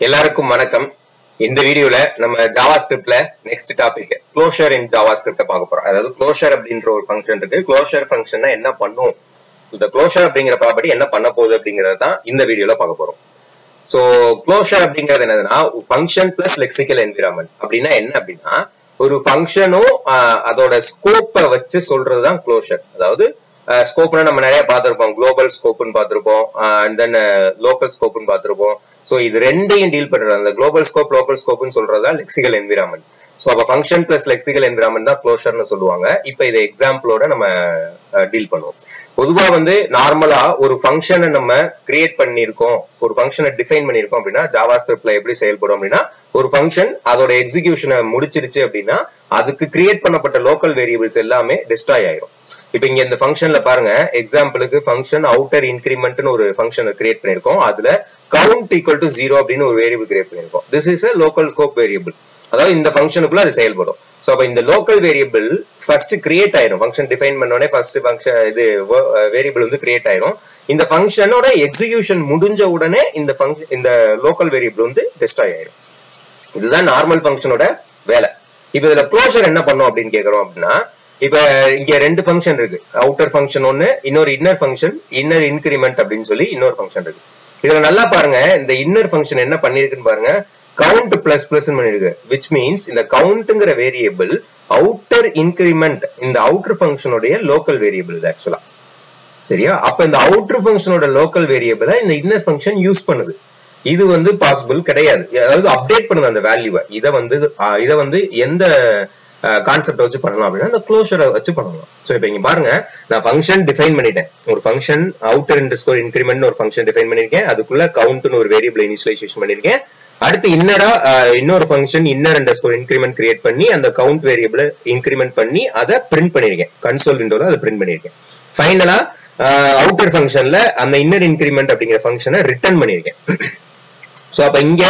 எல்லாருக்கும் வணக்கம். இந்த வீடியோல நம்ம ஜாவாஸ்கிரிப்ட்ல நெக்ஸ்ட் டாபிக் க்ளோஷர் இன் ஜாவாஸ்கிரிப்ட பார்க்க போறோம். அதாவது க்ளோஷர் அப்படின்ற ஒரு ஃபங்க்ஷன் இருக்கு. க்ளோஷர் ஃபங்க்ஷன்னா என்ன பண்ணும், இந்த க்ளோஷர் அப்படிங்கிற ப்ராப்பர்ட்டி என்ன பண்ண போகுது அப்படிங்கறத தான் இந்த வீடியோல பார்க்க போறோம். சோ க்ளோஷர் அப்படிங்கிறது என்னதுன்னா ஃபங்க்ஷன் பிளஸ் லெக்சிக்கல் என்விரான்மெண்ட். அப்படின்னா என்ன அப்படின்னா ஒரு ஃபங்க்ஷனும் அதோட ஸ்கோப்பை வச்சு சொல்றதுதான் க்ளோஷர். அதாவது ஸ்கோப்னா நம்ம நிறைய பார்த்திருப்போம். குளோபல் ஸ்கோப்னு பார்த்திருப்போம், அண்ட் தென் லோக்கல் ஸ்கோப்னு பார்த்திருப்போம். சோ இது ரெண்டையும் டீல் பண்றது அந்த குளோபல் ஸ்கோப் லோக்கல் ஸ்கோப்னு சொல்றதா லெக்சிக்கல் என்விரான்மெண்ட். சோ அப்ப ஃபங்க்ஷன் பிளஸ் லெக்சிக்கல் என்விரான்மெண்ட் தான் க்ளோஷர்னு சொல்லுவாங்க. இப்ப இதை எக்ஸாம்பிளோட நம்ம டீல் பண்ணுவோம். பொதுவா நார்மலா ஒரு ஃபங்க்ஷனை நம்ம கிரியேட் பண்ணிருக்கோம், ஒரு ஃபங்க்ஷனை டிஃபைன் பண்ணிருக்கோம் அப்படின்னா ஜாவாஸ்கிரிப்ட்ல எப்படி செயல்படும் அப்படின்னா ஒரு ஃபங்க்ஷன் அதோட எக்ஸிகியூஷனை முடிச்சிருச்சு அப்படின்னா அதுக்கு கிரியேட் பண்ணப்பட்ட லோக்கல் வேரியபிள்ஸ் எல்லாமே டிஸ்ட்ராய் ஆயிரும். இப்ப இங்க இந்த ஃபங்க்ஷன்ல பாருங்க, எக்ஸாம்பிளுக்கு ஃபங்க்ஷன் அவுட்டர் இன்கிரிமெண்ட்னு ஒரு ஃபங்க்ஷன் கிரியேட் பண்ணிருக்கோம். அதுல கவுண்ட் ஈக்குவல் டு 0 அப்படின்னு ஒரு வேரியபிள் கிரியேட் பண்ணிருக்கோம். This is a local scope variable. அதாவது இந்த ஃபங்க்ஷனுக்குள்ள அது செயல்படும். சோ அப்ப இந்த லோக்கல் வேரியபிள் ஃபர்ஸ்ட் கிரியேட் ஆயிரும். ஃபங்க்ஷன் டிஃபைன் பண்ணோடனே ஃபர்ஸ்ட் ஃபங்க்ஷன் இது வேரியபிள் கிரியேட் ஆயிரும். இந்த ஃபங்க்ஷனோட எக்ஸிகியூஷன் முடிஞ்ச உடனே இந்த லோக்கல் வேரியபிள் டிஸ்ட்ராய் ஆயிரும். இதுதான் நார்மல் ஃபங்க்ஷனோட வேலை. இப்ப இதுல க்ளோஷர் என்ன பண்ணும் அப்படின்னு கேக்குறோம் அப்படின்னா, இப்ப இங்க ரெண்டு ஃபங்க்ஷன் இருக்கு. அவுட்டர் ஃபங்க்ஷன் ஒன்னு, இன்னொரு இன்னர் ஃபங்க்ஷன், இன்னர் இன்கிரிமெண்ட் அப்படின்னு சொல்லி இன்னொரு ஃபங்க்ஷன் இருக்கு. இதுல நல்லா பாருங்க, இந்த இன்னர் ஃபங்க்ஷன் என்ன பண்ணிருக்குன்னு பாருங்க, கவுண்ட் பிளஸ் பிளஸ் பண்ணிருக்கு. விச் மீன்ஸ் இந்த கவுண்ட்ங்கிற வேரியபிள் அவுட்டர் இன்கிரிமெண்ட் இந்த அவுட்டர் ஃபங்க்ஷனுடைய லோக்கல் வேரியபிள் இது ஆக்சுவலா. சரியா? அப்ப இந்த அவுட்டர் ஃபங்க்ஷனோட லோக்கல் வேரியபிளை இந்த இன்னர் ஃபங்க்ஷன் யூஸ் பண்ணுது. இது பாசிபிள் கிடையாது. அதாவது அப்டேட் பண்ணுது அந்த வேல்யூவை. இதை எந்த கான்செப்ட் வச்சு பண்ணலாம் அப்படின்னா இந்த க்ளோஷரை வச்சு பண்ணலாம். சோ இப்ப இங்க பாருங்க, நான் ஃபங்க்ஷன் டிஃபைன் பண்ணிட்டேன். ஒரு ஃபங்க்ஷன் அவுட்டர் அண்டர்ஸ்கோர் இன்கிரிமெண்ட் ஒரு ஃபங்க்ஷன் டிஃபைன் பண்ணிருக்கேன். அதுக்குள்ள கவுண்ட்னு ஒரு வேரியபிள் இனிஷியலைசேஷன் பண்ணிருக்கேன். அடுத்து இன்னரா இன்னொரு function inner underscore increment create பண்ணி அந்த கவுண்ட் வேரியபிள் இன்கிரிமெண்ட் பண்ணி அதை பிரிண்ட் பண்ணிருக்கேன். கன்சோல் விண்டோல அதை பிரிண்ட் பண்ணிருக்கேன். ஃபைனலா அவுட்டர் ஃபங்க்ஷன்ல அந்த இன்னர் இன்கிரிமெண்ட் அப்படிங்கிற ஃபங்க்ஷனை ரிட்டர்ன் பண்ணிருக்கேன். சோ அப்ப இங்க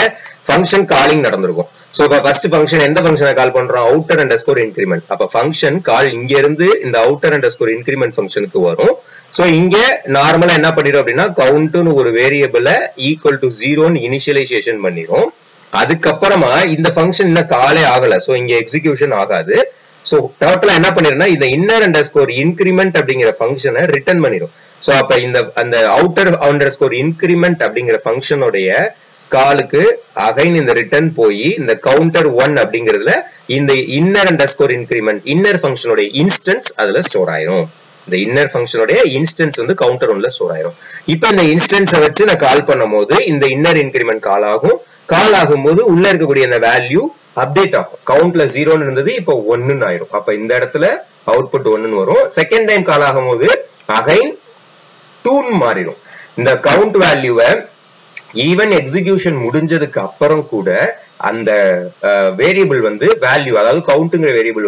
ஃபங்க்ஷன் காலிங் நடந்திருக்கும். சோ இப்ப ஃபர்ஸ்ட் ஃபங்க்ஷன் எந்த ஃபங்க்ஷனை கால் பண்றோம், அவுட்டர் அண்டர்ஸ்கோர் இன்கிரிமெண்ட். அப்ப ஃபங்க்ஷன் கால் இங்க இருந்து இந்த அவுட்டர் அண்டர்ஸ்கோர் இன்கிரிமெண்ட் ஃபங்க்ஷனுக்கு வரும். சோ இங்க நார்மலா என்ன பண்ணிடும் அப்படின்னா கவுண்ட்னு ஒரு வேரியபிளை ஈக்குவல் டு 0ன்னு இனிஷியலைசேஷன் பண்ணிரும். அதுக்கப்புறமா இந்த ஃபங்க்ஷன் இன்னும் காலே ஆகல. சோ இங்க எக்ஸிகியூஷன் ஆகாது. சோ டோட்டலா என்ன பண்ணிருந்தா இந்த இன்னர் அண்டர்ஸ்கோர் இன்கிரிமெண்ட் அப்படிங்கிற ஃபங்க்ஷனை ரிட்டர்ன் பண்ணிடும். சோ அப்ப அந்த அவுட்டர் அண்டர்ஸ்கோர் இன்கிரிமெண்ட் அப்படிங்கிற ஃபங்க்ஷனுடைய காலுக்கு அகைன் இந்த ரிட்டர்ன் போய் இந்த கவுண்டர் 1 அப்படிங்கிறதுல இந்த இன்னர் அண்டர்ஸ்கோர் இன்கிரிமெண்ட் இன்னர் ஃபங்க்ஷனோட இன்ஸ்டன்ஸ் அதுல ஸ்டோர் ஆயிரும். இந்த இன்னர் ஃபங்க்ஷனோட இன்ஸ்டன்ஸ் கவுண்டர் 1ல ஸ்டோர் ஆயிரும். இப்ப இந்த இன்ஸ்டன்ஸை வச்சு நான் கால் பண்ணும் போது இந்த இன்னர் இன்கிரிமெண்ட் கால் ஆகும். கால் ஆகும்போது உள்ள இருக்கக்கூடிய அந்த வேல்யூ அப்டேட் ஆகும். கவுண்ட்ல 0ன்னு இருந்தது இப்போ 1ன்னு ஆயிரும். அப்ப இந்த இடத்துல அவுட்புட் 1ன்னு வரும். செகண்ட் டைம் கால் ஆகும்போது அகைன் 2ன்னு மாறிடும். இந்த கவுண்ட் வேல்யூவை ஈவன் எக்ஸிகியூஷன் முடிஞ்சதுக்கு அப்புறம் கூட அந்த வேரியபிள் வேல்யூ, அதாவது கவுண்ட்ங்கிற வேரியபிள்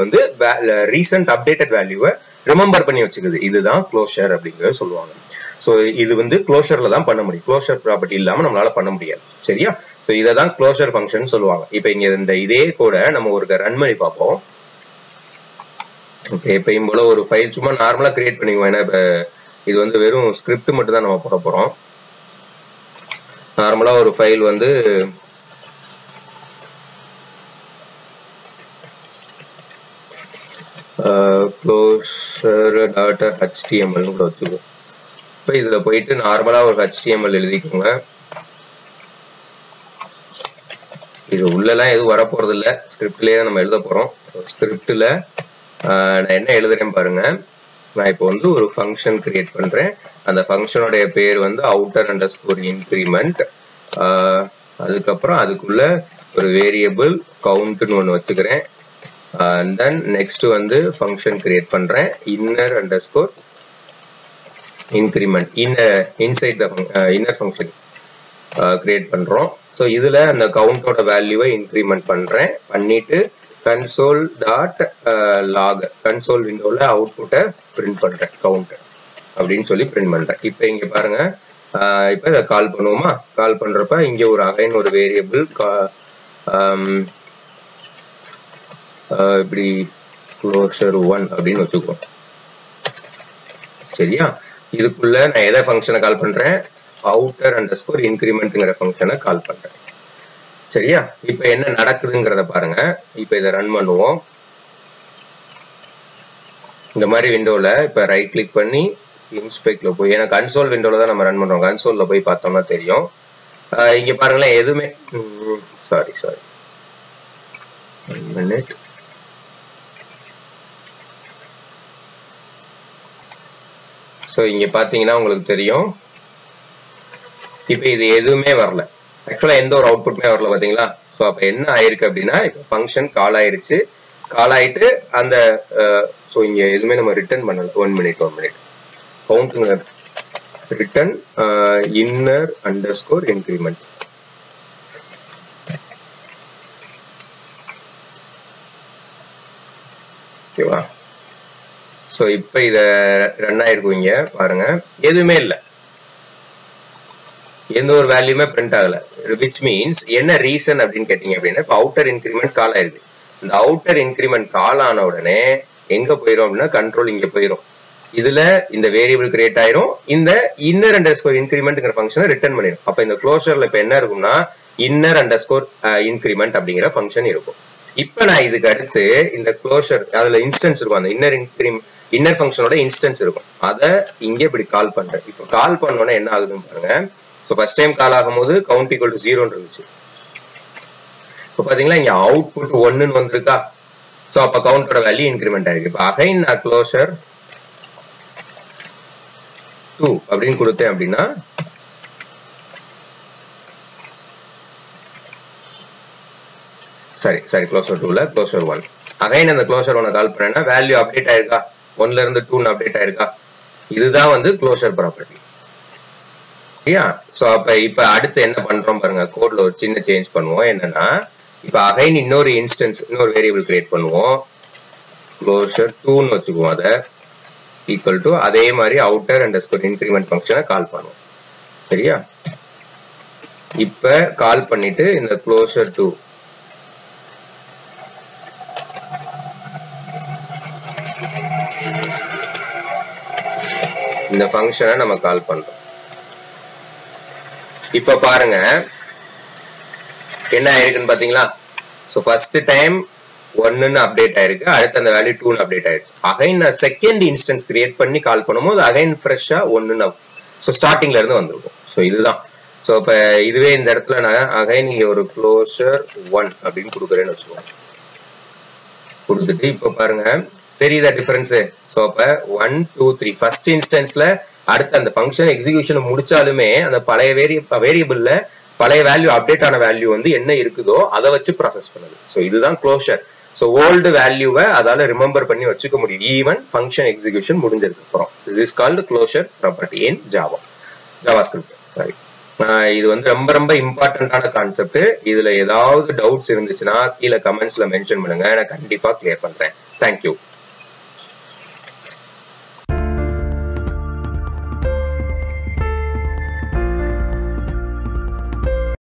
ரீசன்ட் அப்டேட்டட் வேல்யூவை ரிமெம்பர் பண்ணி வச்சுக்குது. இதுதான் க்ளோஷர் அப்படிங்கறத சொல்லுவாங்க. சோ இது க்ளோஷர்ல தான் பண்ண முடியும். க்ளோஷர் ப்ராப்பர்ட்டி இல்லாம நம்மளால பண்ண முடியாது. சரியா? சோ இததான் க்ளோஷர் ஃபங்க்ஷன் சொல்லுவாங்க. இப்ப இங்க இந்த இதே கூட நம்ம ஒரு ரன் பண்ணி பார்ப்போம். ஓகே, எப்பயும் போல ஒரு ஃபைல் சும்மா நார்மலா கிரியேட் பண்ணிக்குவோம். ஏன்னா இது வெறும் ஸ்கிரிப்ட் மட்டும் தான் நம்ம போட போறோம். நார்மலா ஒரு ஃபைல் closure.html கூட வச்சுக்கோ. இப்ப இதுல போயிட்டு நார்மலா ஒரு HTML எழுதிக்கோங்க. இது உள்ளலாம் எதுவும் வரப்போறது இல்ல, ஸ்கிரிப்ட்லயே நம்ம எழுத போறோம். ஸ்கிரிப்ட்ல நான் என்ன எழுதுறேன் பாருங்க. நான் இப்போ ஒரு ஃபங்க்ஷன் கிரியேட் பண்றேன். அந்த ஃபங்க்ஷனோட பேர் அவுட்டர் அண்டர்ஸ்கோர் இன்கிரிமெண்ட். அதுக்கப்புறம் அதுக்குள்ள ஒரு வேரியபிள் கவுண்ட்னு ஒன்று வச்சுக்கிறேன். தென் நெக்ஸ்ட் ஃபங்க்ஷன் கிரியேட் பண்றேன். Inner underscore increment inside inner function create பண்றோம். ஸோ இதுல அந்த கவுண்டோட வேல்யூவை இன்கிரிமெண்ட் பண்றேன். பண்ணிட்டு கன்சோல் டாட் லாக் கன்சோல் விண்டோல அவுட்புட்டை பிரிண்ட் பண்றேன். கவுண்ட் அப்படின்னு சொல்லி பிரிண்ட் பண்றேன். இப்ப இங்க பாருங்க, இப்ப இதை கால் பண்ணுவோமா? கால் பண்றப்ப இங்க ஒரு அகைன் ஒரு வேரியபிள் இப்படி க்ளோஷர் 1 அப்படின்னு வச்சுக்கோம். சரியா? இதுக்குள்ள நான் எதை ஃபங்க்ஷனை கால் பண்றேன், அவுட்டர் அண்டர்ஸ்கோர் இன்கிரிமெண்ட்ங்கிற ஃபங்க்ஷனை கால் பண்றேன். சரியா? இப்ப என்ன நடக்குதுங்கிறத பாருங்க. இப்ப இதை ரன் பண்ணுவோம். இந்த மாதிரி விண்டோல இப்ப ரைட் கிளிக் பண்ணி இன்ஸ்பெக்ட்ல போய், ஏன்னா கன்சோல் விண்டோல தான் நம்ம ரன் பண்றோம். கன்சோல்ல போய் பார்த்தோம்னா தெரியும். இங்க பாருங்களேன், எதுவுமே சாரி மினிட். சோ இங்க பாத்தீங்கன்னா உங்களுக்கு தெரியும், இப்ப இது எதுவுமே வரல. ஆக்சுவலா எந்த ஒரு அவுட்புட்மே வரல பாத்தீங்களா? சோ அப்ப என்ன ஆயிருக்கு அப்படின்னா, இப்ப ஃபங்க்ஷன் கால் ஆயிருச்சு. கால் ஆயிட்டு அந்த சோ இங்க எதுவுமே நம்ம ரிட்டர்ன் பண்ணல. 1 மினிட் கவுண்ட்ல ரிட்டர்ன் இன்னர் அண்டர்ஸ்கோர் இன்கிரிமெண்ட். ஓகேவா? சோ இப்ப இத ரன் ஆயிருக்கும். இங்க பாருங்க, எதுவுமே இல்ல, எந்த ஒரு வேல்யூமே பிரிண்ட் ஆகல. விச் மீன்ஸ் என்ன ரீசன் அப்படின்னு கேட்டீங்க அப்படின்னா, இப்ப அவுட்டர் இன்கிரிமெண்ட் கால் ஆயிருக்கு. இந்த அவுட்டர் இன்கிரிமெண்ட் கால் ஆன உடனே எங்க போயிரும் அப்படின்னா, கண்ட்ரோல் இங்க போயிரும். இதுல இந்த வேரியபிள் கிரியேட் ஆயிரும். இந்த இன்னர் அண்டர்ஸ்கோர் இன்கிரிமெண்ட்ங்கிற ஃபங்க்ஷனை ரிட்டர்ன் பண்ணிடும். அப்ப இந்த க்ளோஷர்ல இப்ப என்ன இருக்கும்னா, இன்னர் அண்டர்ஸ்கோர் இன்கிரிமெண்ட் அப்படிங்கிற ஃபங்க்ஷன் இருக்கும். இப்ப நான் இதுக்கு அடுத்து இந்த க்ளோஷர், அதுல இன்ஸ்டன்ஸ் இருக்கும், அந்த இன்னர் ஃபங்க்ஷனோட இன்ஸ்டன்ஸ் இருக்கும். அதை இங்க இப்படி கால் பண்றேன். இப்ப கால் பண்ணோன்னா என்ன ஆகுதுன்னு பாருங்க. சோ ஃபர்ஸ்ட் டைம் கால் ஆகும்போது கவுண்ட் ஈக்குவல் டு 0 இருந்துச்சு. இப்ப பாத்தீங்களா, இங்க அவுட்புட் 1 வந்திருக்கா? சோ அப்ப கவுண்டோட வேல்யூ இன்கிரிமெண்ட் ஆயிருக்கு. இப்ப அகைன் நான் க்ளோஷர் 2 அப்படின்னு கொடுத்தேன் அப்படின்னா, சரி க்ளோஷர் 2ல க்ளோஷர் 1. அகைன் அந்த க்ளோஷர் 1 கால் பண்ணேன்னா வேல்யூ அப்டேட் ஆயிருக்கா? 1ல இருந்து 2 அப்டேட் ஆயிருக்கா? இதுதான் வந்து க்ளோஷர் ப்ராப்பர்ட்டி. சரியா? சோ அப்ப இப்ப அடுத்து என்ன பண்றோம் பாருங்க, கோட்ல ஒரு சின்ன சேஞ்ச் பண்ணுவோம். என்னன்னா, இப்ப அகைன் இன்னொரு இன்ஸ்டன்ஸ், இன்னொரு வேரியபிள் கிரியேட் பண்ணுவோம். க்ளோஷர் 2ன்னு வச்சுக்குவோம். அதை ஈக்குவல் டு அதே மாதிரி அவுட்டர் அண்டர்ஸ்கோர் இன்கிரிமெண்ட் ஃபங்க்ஷனை கால் பண்ணுவோம். சரியா? இப்ப கால் பண்ணிட்டு இந்த க்ளோஷர் 2 இந்த ஃபங்க்ஷனை நம்ம கால் பண்றோம். இப்ப பாருங்க என்ன ஆயிருக்குன்னு பாத்தீங்களா? சோ ஃபர்ஸ்ட் டைம் 1ன்னு அப்டேட் ஆயிருக்கு, அடுத்து அந்த வேல்யூ 2ன்னு அப்டேட் ஆயிருக்கு. அகைன் நான் செகண்ட் இன்ஸ்டன்ஸ் கிரியேட் பண்ணி கால் பண்ணும்போது அகைன் ஃப்ரெஷ்ஷா 1ன்னு, சோ ஸ்டார்டிங்ல இருந்து வந்திருக்கும். சோ இதுதான். சோ இப்ப இதுவே இந்த இடத்துல நான் அகைன் இங்க ஒரு க்ளோஷர் 1 அப்படின்னு கொடுக்குறேன்னு வச்சுக்கோங்க. கொடுத்துட்டு இப்ப பாருங்க, தெரியுதா டிஃபரன்ஸ்? சோ அப்ப 1 2 3 ஃபர்ஸ்ட் இன்ஸ்டன்ஸ்ல அடுத்து அந்த ஃபங்க்ஷன் எக்ஸிகியூஷன் முடிச்சாலுமே அந்த பழைய வேரியபிள்ல பழைய வேல்யூ அப்டேட் ஆன வேல்யூ வந்து என்ன இருக்குதோ அதை வச்சு ப்ராசஸ் பண்ணுது. சோ இதுதான் க்ளோஷர். சோ ஓல்டு வேல்யூவை அதால ரிமெம்பர் பண்ணி வச்சுக்க முடியும் ஈவன் ஃபங்க்ஷன் எக்ஸிகியூஷன் முடிஞ்சதுக்கு அப்புறம். This is called closure property in JavaScript. Sorry, இது வந்து ரொம்ப ரொம்ப இம்பார்ட்டன்டான கான்செப்ட். இதுல ஏதாவது டவுட்ஸ் இருந்துச்சுன்னா கீழே கமெண்ட்ஸ்ல மென்ஷன் பண்ணுங்க, நான் கண்டிப்பா கிளியர் பண்றேன். தேங்க்யூ.